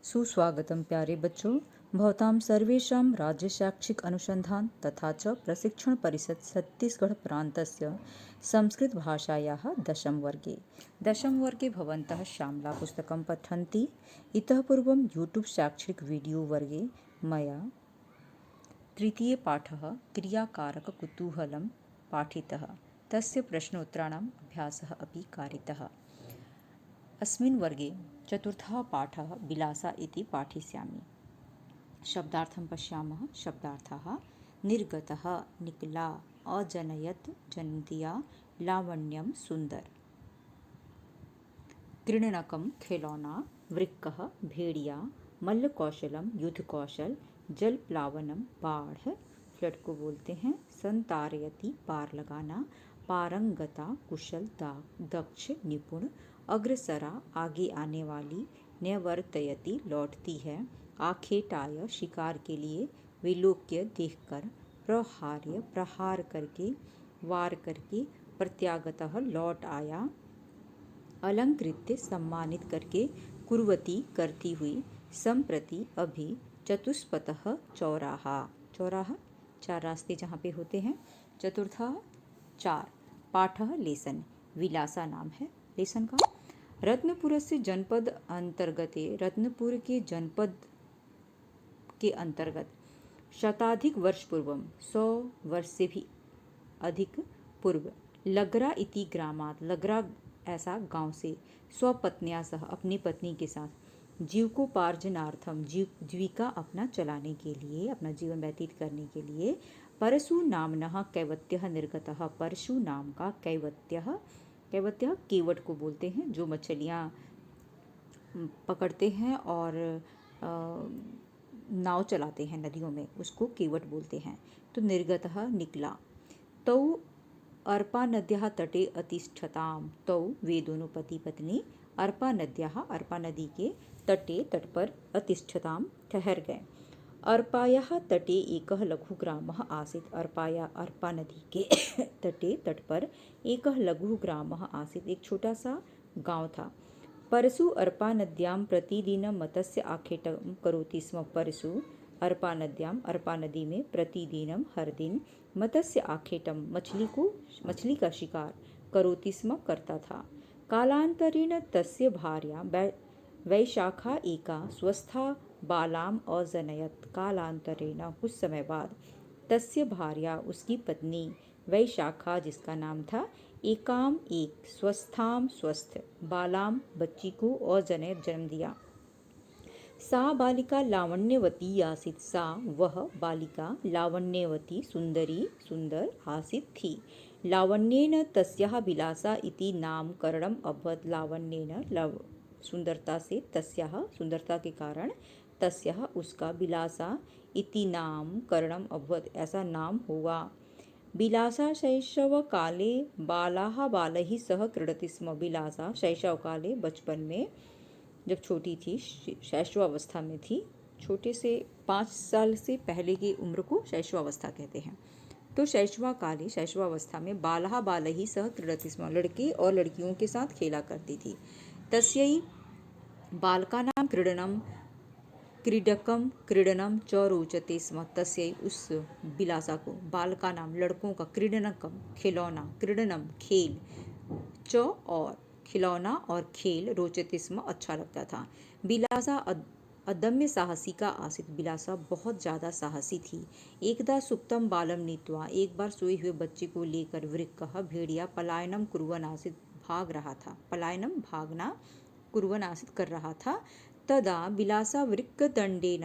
सुस्वागतम प्यारे बच्चों। भवतां सर्वेषां राज्य शैक्षिक अनुसंधान तथा च प्रशिक्षण परिषद छत्तीसगढ़ प्रान्तस्य संस्कृतभाषायाः दशमवर्गे भवन्तः श्यामलापुस्तकं पठन्ति। इतः पूर्वं यूट्यूब् शैक्षिक वीडियो वर्गे मया तृतीयपाठः क्रियाकारककुतूहलं पाठितः। तस्य प्रश्नोत्तराणाम् अभ्यासः अपि कारितः। अस्मिन् वर्गे चतुर्थः पाठः विलासा इति पाठिष्यामि। शब्दार्थं पश्यामः। शब्दार्थः निर्गतः निकला, अजनयत् जनतिया, लावण्यं सुंदर। क्रीडनकं खिलौना, वृक्कः भेड़िया, मल्लकौशलम युद्धकौशल, जलप्लावनम बाढ़ फ्लड को बोलते हैं। संतारयति पार लगाना, पारंगता कुशल दक्ष निपुण, अग्रसरा आगे आने वाली, न्यवर्तयति लौटती है, आखेटाय शिकार के लिए, विलोक्य देखकर, प्रहार्य प्रहार करके, वार करके, प्रत्यागतः लौट आया, अलंकृत्य सम्मानित करके, कुर्वती करती हुई, संप्रति अभी, चतुष्पथः चौराहा। चौराहा चार रास्ते जहाँ पे होते हैं। चतुर्था चार पाठः लेसन विलासा नाम है लेसन का। रत्नपुरस्य जनपद अंतर्गते रत्नपुर के जनपद के अंतर्गत शताधिक वर्ष पूर्वम 100 वर्ष से भी अधिक पूर्व लगरा इति ग्रामात लगरा ऐसा गांव से स्वपत्न्या सह अपनी पत्नी के साथ जीविकोपार्जनार्थम जीविका अपना चलाने के लिए अपना जीवन व्यतीत करने के लिए परशु नामनः कैवत्यः निर्गतः। परशु नाम का कैवत्यः केवट को बोलते हैं जो मछलियाँ पकड़ते हैं और नाव चलाते हैं नदियों में, उसको केवट बोलते हैं। तो निर्गतः निकला। तौ अर्पा नद्याः तटे अतिष्ठताम। तौ वे दोनों पति पत्नी अर्पा नदी के तट पर अतिष्ठताम ठहर गए। अर्पायाः तटे एकः लघुग्रामः आसीत्। अर्पा नदी के तट पर एकः लघुग्रामः आसीत्, एक छोटा सा गांव था। परशु अर्पा नद्यां प्रतिदिनं मत्स्य आखेटं करोति स्म। परशु अर्पा नदी में प्रतिदिनं हर दिन मत्स्य आखेटम मछली का शिकार करोति स्म करता था। कालांतरेण तस्य भार्या वैशाखा एका स्वस्था बालाम अजनयत। कालांतरेण कुछ समय बाद तस्य भार्या उसकी पत्नी वैशाखा जिसका नाम था एक स्वस्थ बालाम बच्ची को अजनयत जन्म दिया। सा बालिका लावण्यवती आसीत्। सा वह बालिका लावण्यवती सुंदर आसीत् थी। लावण्येन तस्याः विलासा इति नामकरणम् अभवत्। लावण्येन सुंदरता से तस्याः सुंदरता के कारण तस्याः उसका विलासा इति नामकरणम् अभवत् ऐसा नाम हुआ। विलासा शैशव काले बालैः सह क्रीडति स्म। विलासा शैशव काले बचपन में जब छोटी थी, शैशवावस्था में थी, छोटे से 5 साल से पहले की उम्र को शैशवावस्था कहते हैं। तो शैशवावस्था में बालैः सह क्रीडति स्म, लड़के और लड़कियों के साथ खेला करती थी। तस्यै बालकानां क्रीडनम च रोचते स्म। तस्यै उस विलासा को बालकानां लड़कों का क्रीडनकम खिलौना, क्रीडनम खेल, च और खिलौना और खेल रोचते स्म अच्छा लगता था। विलासा अदम्य साहसिका आसीत्। विलासा बहुत ज़्यादा साहसी थी। एकदा सुप्तम बालम नीत्वा एक बार सोए हुए बच्चे को लेकर वृक्कः भेड़िया पलायनम कुर्वन् आसीत् भाग रहा था। पलायनम भागना कुर्वन् आसीत् कर रहा था। तदा विलासा वृक्कदंडेन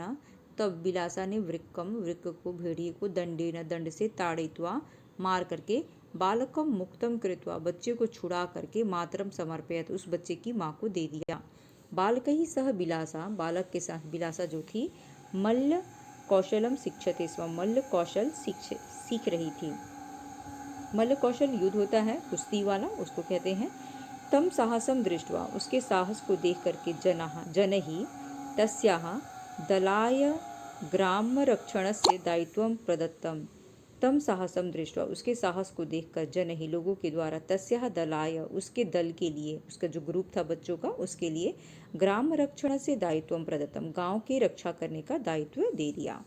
तब विलासा ने वृक्क को भेड़िए को दंड से ताड़यित्वा मार करके बालकम मुक्तम कृत्वा बच्चे को छुड़ा करके मातरम समर्पयत उस बच्चे की माँ को दे दिया। बालकैः सह विलासा बालक के साथ विलासा जो थी मल्ल कौशलम शिक्षते स्म। मल्ल कौशल सीख रही थी। मल्ल कौशल युद्ध होता है कुश्ती वाला, उसको कहते हैं। तम साहसम दृष्ट्वा उसके साहस को देख करके जनहि तस्याः दलाय ग्रामरक्षणस्य दायित्वं प्रदत्तम। तम साहसम दृष्ट्वा, उसके साहस को देखकर, जन ही लोगों के द्वारा, तस्याः दलाय, उसके दल के लिए, उसका जो ग्रुप था बच्चों का, उसके लिए ग्राम रक्षण से दायित्वम प्रदत्तम, गांव की रक्षा करने का दायित्व दे दिया।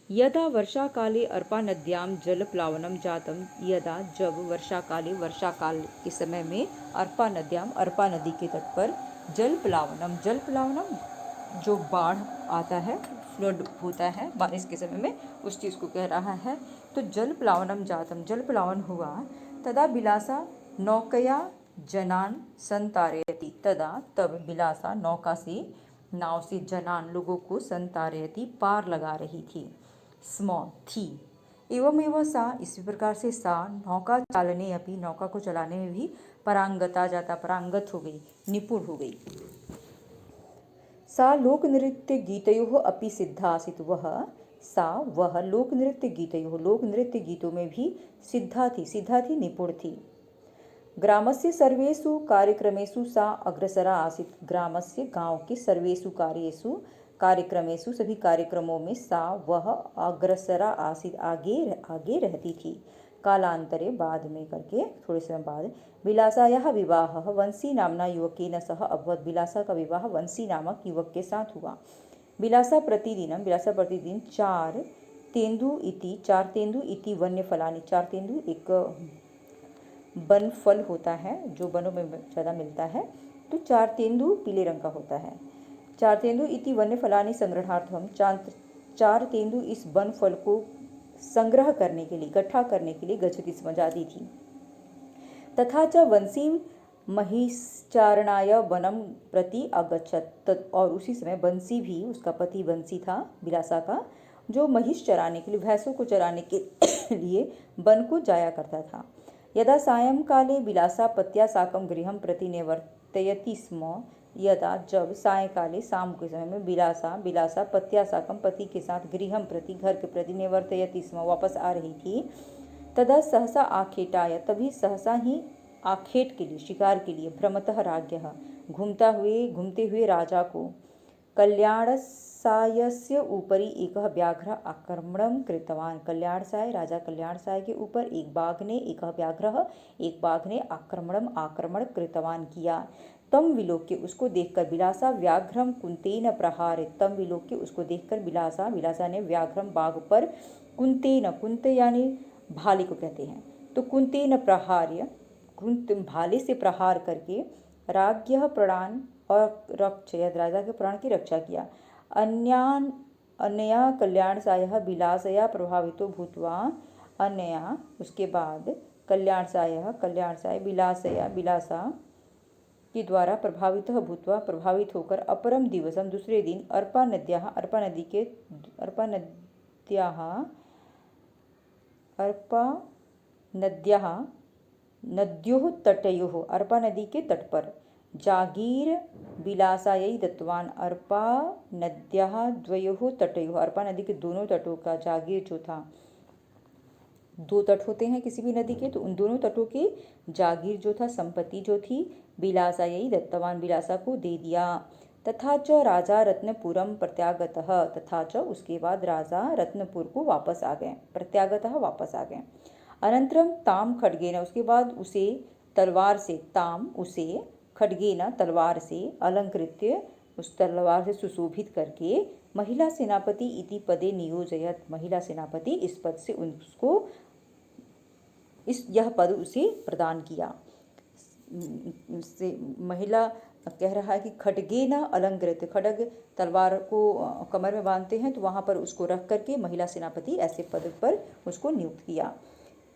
यदा वर्षा काले अर्पा नद्यां जल प्लावनम जातम, यदा जब वर्षा काले, वर्षा काल के समय में, अर्पा नद्यां, अर्पा नदी के तट पर, जल प्लावनम, जल प्लावनम जो बाढ़ आता है, फ्लड होता है बारिश के समय में, उस चीज़ को कह रहा है। तो जल प्लावनम जातम, जल प्लावन हुआ, तदा बिलासा नौकया जनान संतारयति, तदा तब बिलासा नौका से, नाव से, जनान लोगों को, संतारयति पार लगा रही थी, स्म थी। एवं सा, इसी प्रकार से सा नौका चालने अपनी, नौका को चलाने में भी परांगता जाता, परांगत हो गई, निपुण हो गई। सा लोकनृत्य गीतयोः अपि सिद्धा आसीत्, वह लोकनृत्य गीतयोः, लोकनृत्य गीतों में भी सिद्धा थी, निपुण थी। ग्रामस्य सर्वेषु कार्यक्रमेषु सा अग्रसरा आसीत्, ग्रामस्य, गांव के, सर्वेषु कार्यक्रमेषु सभी कार्यक्रमों में, सा वह अग्रसरा आसीत् आगे रहती थी। कालांतरे, बाद में करके, थोड़े समय बाद, विलासायाः विवाहः वंशी नामना युवकेन सह अभवत्, विलासा का विवाह वंशी नामक युवक के साथ हुआ। विलासा प्रतिदिन चार तेंदु इति वन्य फलानि, चार तेंदु एक वन फल होता है जो वनों में ज़्यादा मिलता है, तो चार तेंदु पीले रंग का होता है। चार तेंदु इति वन्य फलानि संग्रहार्थम, चार तेंदु इस वन फल को संग्रह करने के लिए, इकट्ठा करने के लिए गच्छति स्म, जाती थी। तथा च वंशी महिष्चारणाय वनम प्रति अगच्छत, और उसी समय वंशी भी, उसका पति वंशी था विलासा का, जो महिष चराने के लिए, भैंसों को चराने के लिए वन को जाया करता था। यदा सायंकाले विलासा पत्या साकं गृहं प्रति निवर्तयति स्म, यदा जब सायंकाले, शाम के समय में, विलासा पत्या साकं पति के साथ, गृहं प्रति, घर के प्रति, निवर्तयति स्म वापस आ रही थी, तदा सहसा आखेटाय, तभी सहसा ही आखेट के लिए, शिकार के लिए, भ्रमतः राज्ञः, घूमते हुए राजा को, कल्याणसायस्य ऊपरी एकः व्याघ्रः आक्रमणं कृतवान, कल्याणसाय, राजा कल्याणसाय के ऊपर एक बाघ ने आक्रमण कृतवान किया। तम विलोक्य, उसको देखकर, विलासा व्याघ्रम कुंतेन प्रहारे, तम विलोक्य, उसको देखकर, विलासा ने व्याघ्रम, बाघ पर, कुंतेन, कुंत यानी भाले को कहते हैं, तो कुंतेन प्रहार्य, भाले से प्रहार करके, राज्ञः प्राणान और रक्षयत्, राजा के प्राण की रक्षा किया। अन्यया कल्याणसायः विलासया प्रभावितो भूत्वा, अन्यया उसके बाद, कल्याणसाय विलासा के द्वारा प्रभावित होकर, अपरम दिवसम, दूसरे दिन, अर्पा नद्योः तटयोः, अर्पा नदी के तट पर, जागीर विलासायै दत्तवान, अर्पा नद्याः द्वयोः तटयोः, अर्पा नदी के दोनों तटों का जागीर जो था, दो तट होते हैं किसी भी नदी के, तो उन दोनों तटों के जागीर जो था, संपत्ति जो थी, विलासायै दत्तवान, विलासा को दे दिया। तथा च राजा रत्नपुरम प्रत्यागतः, तथा च उसके बाद राजा रत्नपुर को वापस आ गए, प्रत्यागतः वापस आ गए। अनंतरम ताम खड्गेन, उसके बाद उसे तलवार से, ताम उसे, खड्गेन तलवार से, अलंकृत्य उस तलवार से सुशोभित करके, महिला सेनापति इति पदे नियोजयत, महिला सेनापति इस पद से उसको, यह पद उसे प्रदान किया। महिला कह रहा है कि खड्गेन अलंकृत, खड्ग तलवार को कमर में बांधते हैं, तो वहाँ पर उसको रख करके महिला सेनापति ऐसे पद पर उसको नियुक्त किया।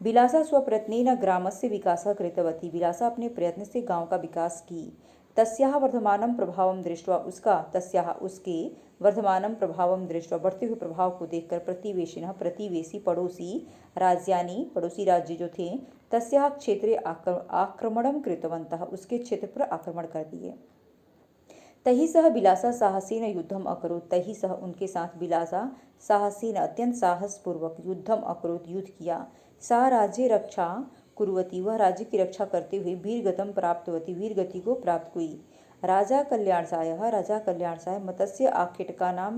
विलासा स्वप्रयत्नेन ग्रामस्य विकासः कृतवती, विलासा अपने प्रयत्न से गांव का विकास की। तस्याः वर्धमानं प्रभावं दृष्ट्वा, उसके वर्धमानं प्रभावं दृष्ट्वा, बढ़ते हुए प्रभाव को देखकर, प्रतिवेशिनः प्रतिवेशी, पड़ोसी राज्य जो थे, तस्याः क्षेत्रे आक्रमणं कृतवन्तः, उसके क्षेत्र पर आक्रमण कर दिए। तहि सह विलासा साहसेन युद्धम अकरोत्, तहि सह उनके साथ विलासा साहसेन अत्यंत साहसपूर्वक युद्धम अकरोत्, युद्ध किया। सा राज्य रक्षा कुर्वती, वह राज्य की रक्षा करते हुए, वीरगतम प्राप्तवती, वीरगति को प्राप्त हुई। राजा कल्याणसाय मत्स्य आखेटकानां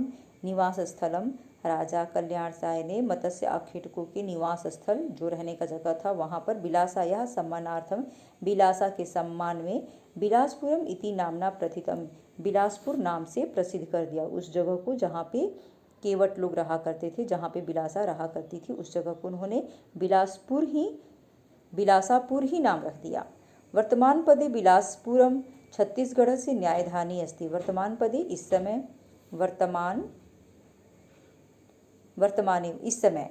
निवास स्थलम, राजा कल्याण साय ने मत्स्य आखेटकों के निवास स्थल जो रहने का जगह था वहां पर बिलासायाः सम्मानार्थम बिलासा के सम्मान में बिलासपुरम इति नामना प्रथितम बिलासपुर नाम से प्रसिद्ध कर दिया। उस जगह को जहाँ पे केवट लोग रहा करते थे, जहाँ पे बिलासा रहा करती थी, उस जगह को उन्होंने बिलासापुर ही नाम रख दिया। वर्तमान पदे बिलासपुरम छत्तीसगढ़ से न्यायधानी अस्ति। वर्तमान पदे इस समय इस समय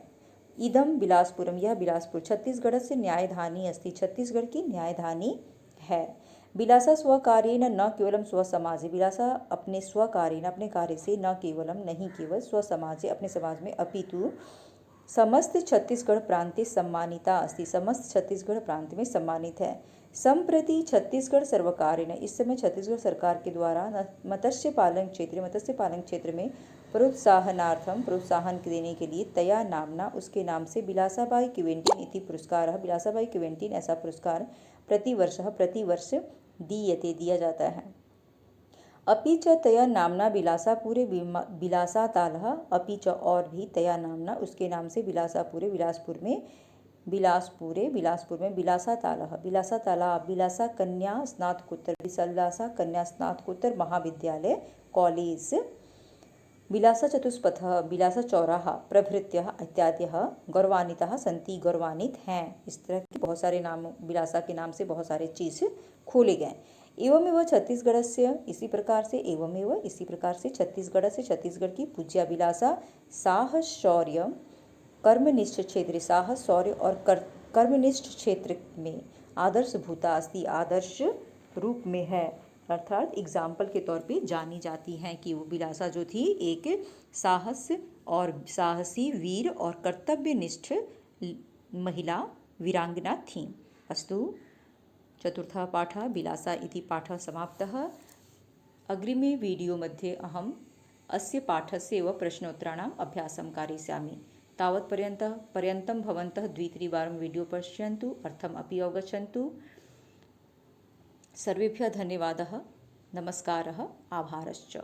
इदम बिलासपुरम यह बिलासपुर छत्तीसगढ़ से न्यायधानी अस्ति छत्तीसगढ़ की न्यायधानी है। बिलासा स्वकार्येण न केवलम स्वसमाजे बिलासा अपने स्वकार्येण अपने कार्य से न केवलम नहीं केवल स्वसमाजे अपने समाज में अपितु समस्त छत्तीसगढ़ प्रांते सम्मानिता अस्ति समस्त छत्तीसगढ़ प्रांत में सम्मानित है। संप्रति छत्तीसगढ़ सर्वकारेण इस समय छत्तीसगढ़ सरकार के द्वारा मत्स्य पालन क्षेत्र में प्रोत्साहन देने के लिए तया नामना उसके नाम से बिलासाबाई क्विंटीन इति पुरस्कार बिलासाबाई क्विंटीन ऐसा पुरस्कार प्रतिवर्ष दिया जाता है। अपि च तया नामना बिलासापुरे बिलासातालः अपि च और भी तया नामना उसके नाम से बिलासपुर में बिलासा तालाब बिलासा कन्या स्नातकोत्तर महाविद्यालय कॉलेज बिलासा चतुष्पथः बिलासा चौराहा प्रभृत्यः इत्यादयः गौरवान्विताः सन्ति गौरवान्वित हैं। इस तरह के बहुत सारे नाम बिलासा के नाम से बहुत सारे चीज़ खोले गए। एवमेव छत्तीसगढ़ से इसी प्रकार से छत्तीसगढ़ की पूज्या बिलासा साहस शौर्य कर्मनिष्ठ क्षेत्र साहस शौर्य और कर्मनिष्ठ क्षेत्र में आदर्श भूता अस्ति आदर्श रूप में है, अर्थात एग्जाम्पल के तौर पे जानी जाती हैं कि वो बिलासा जो थी एक साहसी वीर और कर्तव्यनिष्ठ महिला वीरांगना थी। अस्तु चतुर्थः पाठः बिलासा इति पाठः समाप्तः। अग्रिमे वीडियो मध्ये अहम् अस्य पाठस्य एव प्रश्नोत्तराणाम् अभ्यासं कारयिष्यामि। तावत्पर्यन्तं भवन्तः 2-3 वीडियो पश्यन्तु, अर्थम् अपि अवगच्छन्तु। सर्वेभ्यः धन्यवादः, नमस्कारः, आभारश्च।